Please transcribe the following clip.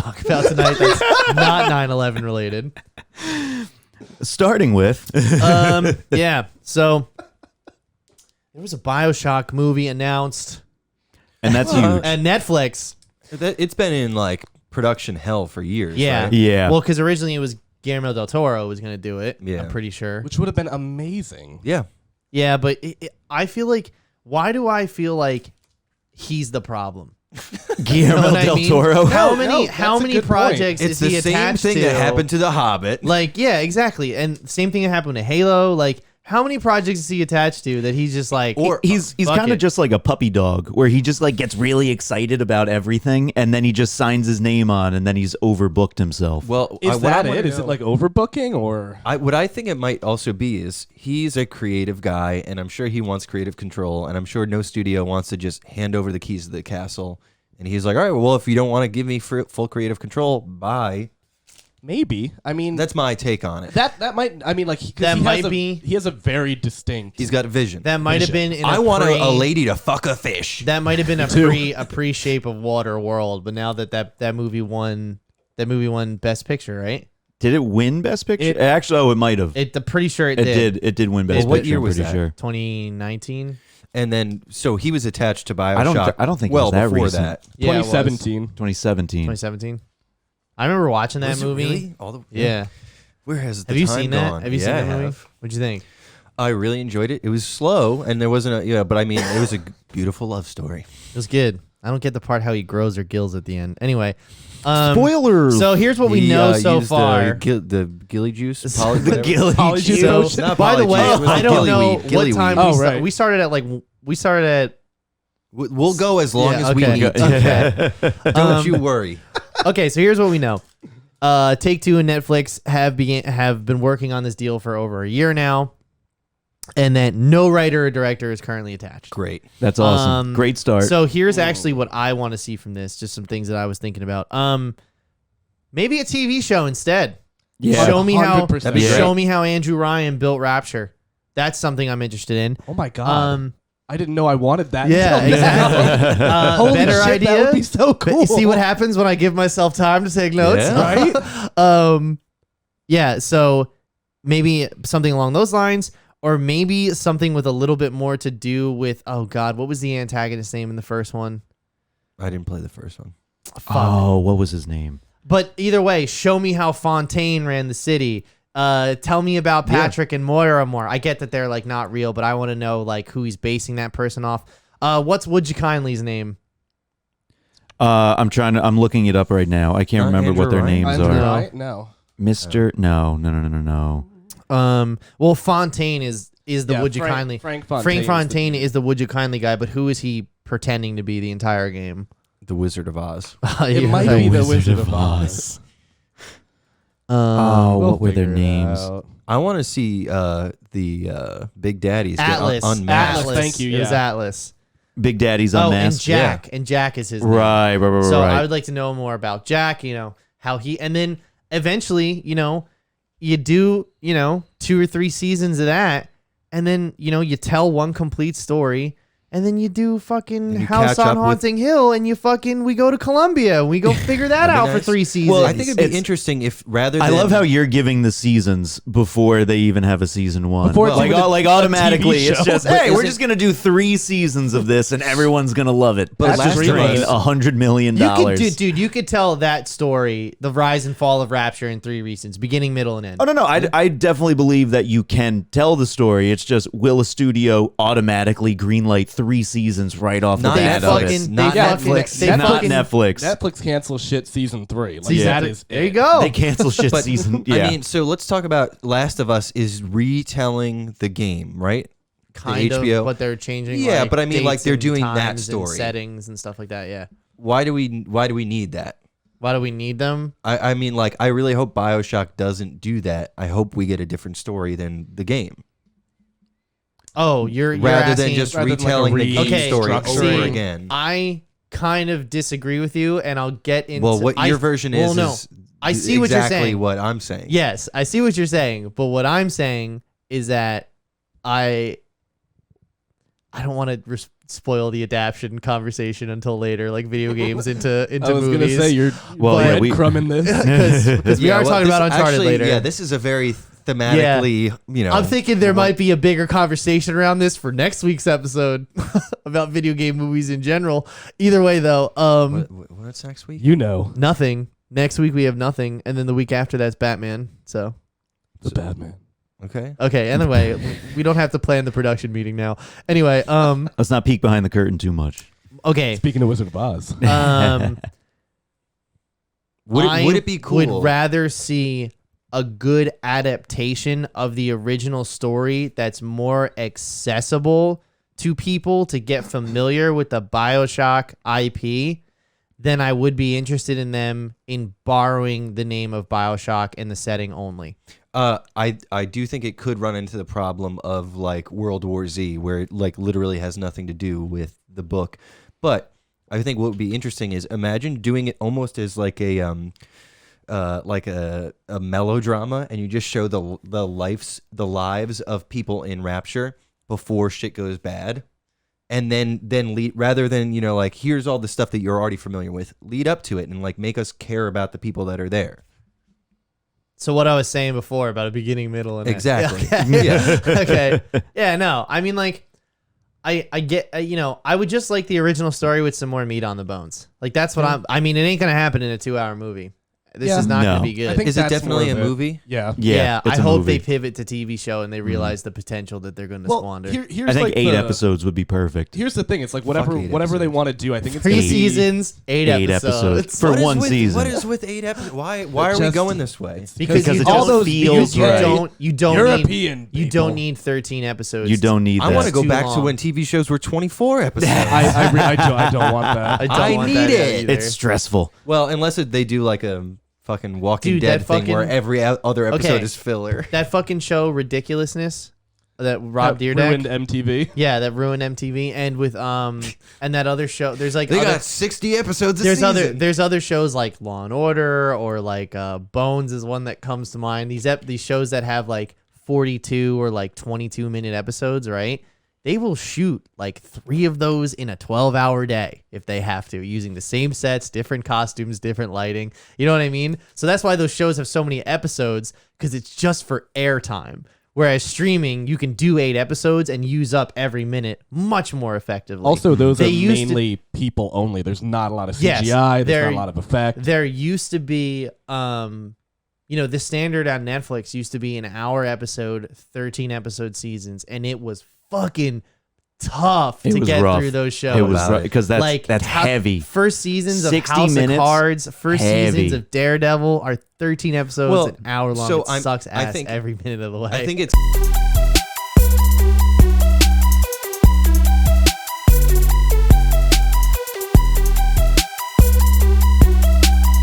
talk about tonight that's not 9/11 related. Starting with, Yeah. So there was a Bioshock movie announced, and that's huge. and Netflix. It's been in like production hell for years. Yeah. Right? Yeah. Well, because originally it was Guillermo del Toro was going to do it. Yeah. I'm pretty sure. Which would have been amazing. Yeah. Yeah, but I feel like, why do I feel like he's the problem? Guillermo You know what I del mean? Toro. How No, many that's how a many good point. projects It's is the he same attached thing to? that happened to The Hobbit. Like, yeah, exactly. And same thing that happened to Halo. Like, how many projects is he attached to that he's just like, Or he's fuck kind of it. just like a puppy dog, where he just like gets really excited about everything, and then he just signs his name on, and then he's overbooked himself. Well, Is what I that wanna it? Is know- it like overbooking or? What I think it might also be is he's a creative guy, and I'm sure he wants creative control, and I'm sure no studio wants to just hand over the keys to the castle. And he's like, all right, well, if you don't want to give me full creative control, bye. Maybe. I mean, That's my take on it. that might. I mean, like 'cause That he might has be- He has a very distinct. He's got vision. that might have been in I want a lady to fuck a fish. that might have been a pre Shape of Water world, but now that movie won Best Picture, right? Did it win Best Picture? It- Actually, it might have. I'm pretty sure it It did. did. It did win Best Well, what Picture. year I'm was pretty that? sure. 2019. And then, so he was attached to Bioshock. I don't think it well was that before recent. that. Yeah, it was. 2017. 2017. 2017. I remember watching that Was it movie. really? All the, Yeah. Where has the Have you time seen that? gone? Have you Yeah, seen I that movie? have. What'd you think? I really enjoyed it. It was slow, and there wasn't a but I mean, it was a beautiful love story. It was good. I don't get the part how he grows or gills at the end. Anyway, Spoilers. So here's what we He, know so used far. the gilly juice. The whatever. Gilly Polyjuice juice. So, Potion? Not by the way, polyjuice, it was I don't know gillyweed, what gillyweed. time Oh, we, right. we started at. Like we started at. We'll go as long Yeah, as we okay. need to. Okay. Don't you worry. Okay, so here's what we know. Take-Two and Netflix have been working on this deal for over a year now, and that no writer or director is currently attached. Great. That's awesome. Great start. So here's actually what I want to see from this. Just some things that I was thinking about. Maybe a TV show instead. Yeah. Show me how. 100%. That'd be great. Show me how Andrew Ryan built Rapture. That's something I'm interested in. Oh my god. I didn't know I wanted that. Yeah, until now. exactly. Holy Better shit, idea. that would be so cool. See what happens when I give myself time to take notes, Yeah. right? Yeah. So maybe something along those lines, or maybe something with a little bit more to do with. Oh God, what was the antagonist's name in the first one? I didn't play the first one. Fuck. oh, what was his name? But either way, show me how Fontaine ran the city. Tell me about Patrick and Moira more. I get that they're like not real, but I want to know like who he's basing that person off. What's Would You Kindly's name? I'm looking it up right now. I can't Not remember what Andrew their Ryan? names Andrew are. Ryan? No. Mr. No. Well, Fontaine is the Yeah, Would You Frank- Kindly. Frank Fontaine Fontaine is is the Would You Kindly guy, but who is he pretending to be the entire game? The Wizard of Oz. It might be the Wizard of Oz. Oh, We'll what were their figure it names? out. I want to see the Big Daddies Atlas. get unmasked. Atlas. Thank you, It was yeah. Atlas. Big Daddy's Oh, and Unmasked. Jack. And Jack is his name. Right. So I would like to know more about Jack, how he, and then eventually, you do, 2 or 3 seasons of that, and then, you tell one complete story, and then you do fucking And you House catch on up with- Haunting Hill, and we go to Columbia, and we go figure that That'd be out for nice. 3 seasons. Well, I think it'd be It's- interesting if rather than I love how you're giving the seasons before they even have a season 1. Before it's like, even like a automatically, TV it's show. just, But hey, we're isn't- just going to do 3 seasons of this and everyone's going to love it. But That's Last just of drain Us- $100 million. dude, you could tell that story, the rise and fall of Rapture, in 3 reasons, beginning, middle, and end. Oh, no. I definitely believe that you can tell the story. It's just, will a studio automatically greenlight 3 seasons right off Not the bat of Netflix. it? Not Netflix. they Not fucking- Netflix. Netflix cancels shit season 3. Like, Season that three. is There you it. go. They cancel shit But, season. Yeah. I mean, so let's talk about Last of Us is retelling the game, right? kind the of, HBO. but they're changing. Yeah, like, but I mean, like, dates they're and doing that times and story. settings and stuff like that. Yeah. Why do we need that? Why do we need them? I mean, like, I really hope Bioshock doesn't do that. I hope we get a different story than the game. Oh, you're Rather than asking- just rather than like a retelling the game Okay, story restructuring. over again. I kind of disagree with you, and I'll get into. Well, what your version is, no. is I see what you're exactly saying. what I'm saying. Yes, I see what you're saying, but what I'm saying is that I don't want to spoil the adaptation conversation until later, like video games into I was movies. gonna say you're Well, yeah, breadcrumbing this. Because we are talking about Uncharted actually, later. Yeah, this is a very thematically, I'm thinking there might be a bigger conversation around this for next week's episode about video game movies in general. Either way, though, what's next week? You know, nothing. Next week we have nothing, and then the week after that's Batman. So the Batman. Okay. okay. Anyway, we don't have to plan the production meeting now. Anyway, Let's not peek behind the curtain too much. okay. Speaking of Wizard of Oz, Would it be cool? Would rather see a good adaptation of the original story that's more accessible to people to get familiar with the Bioshock IP than I would be interested in them in borrowing the name of Bioshock in the setting only. I do think it could run into the problem of like World War Z, where it like literally has nothing to do with the book. But I think what would be interesting is imagine doing it almost as like a melodrama, and you just show the lives of people in Rapture before shit goes bad, and then lead, rather than like here's all the stuff that you're already familiar with, lead up to it and like make us care about the people that are there. So what I was saying before about a beginning, middle, and end. Exactly. Okay. Yeah. Okay. Yeah. No. I mean, like, I get. I would just like the original story with some more meat on the bones. Like that's what I mean, it ain't gonna happen in a 2-hour movie. This Yeah. is not No. gonna be good. I think Is it that's definitely more a of it. movie? Yeah. Yeah, it's I a hope movie. they pivot to TV show and they realize the potential that they're going to squander. here's I think like 8 the- episodes would be perfect. Here's the thing. It's like whatever 8 they episodes. want to do. I think it's 3 gonna be- seasons, 8 8 episodes. episodes. For What is one with- season. What is with 8 episodes? Why are we just- going this way? Because Because you it don't, just those feels you right. don't European need, you people. don't need 13 episodes. You don't need I that. want to go too back to long. when TV shows were 24 episodes. I don't want that. I don't I want need that it. either. It's stressful. Well, unless they do like a fucking Walking Dude, Dead that thing where fucking- every other episode Okay. is filler. That fucking show Ridiculousness that Rob That Dyrdek. ruined MTV. Yeah, that ruined MTV, and with and that other show. There's like They other, got 60 episodes a there's season. there's other shows like Law and Order or like Bones is one that comes to mind. These shows that have like 42 or like 22-minute episodes, right? They will shoot like 3 of those in a 12-hour day if they have to, using the same sets, different costumes, different lighting. You know what I mean? So that's why those shows have so many episodes, because it's just for airtime. Whereas streaming, you can do 8 episodes and use up every minute much more effectively. Also, those They are used to- mainly people only. There's not a lot of CGI. Yes, There's not a lot of effect. There used to be, the standard on Netflix used to be an hour episode, 13 episode seasons, and it was fucking tough It to was get rough. through those shows. It was about it. because that's heavy. First seasons of 60 House minutes, of Cards, first heavy. seasons of Daredevil are 13 episodes, Well, an hour long. so It sucks I ass think- every minute of the way. I think it's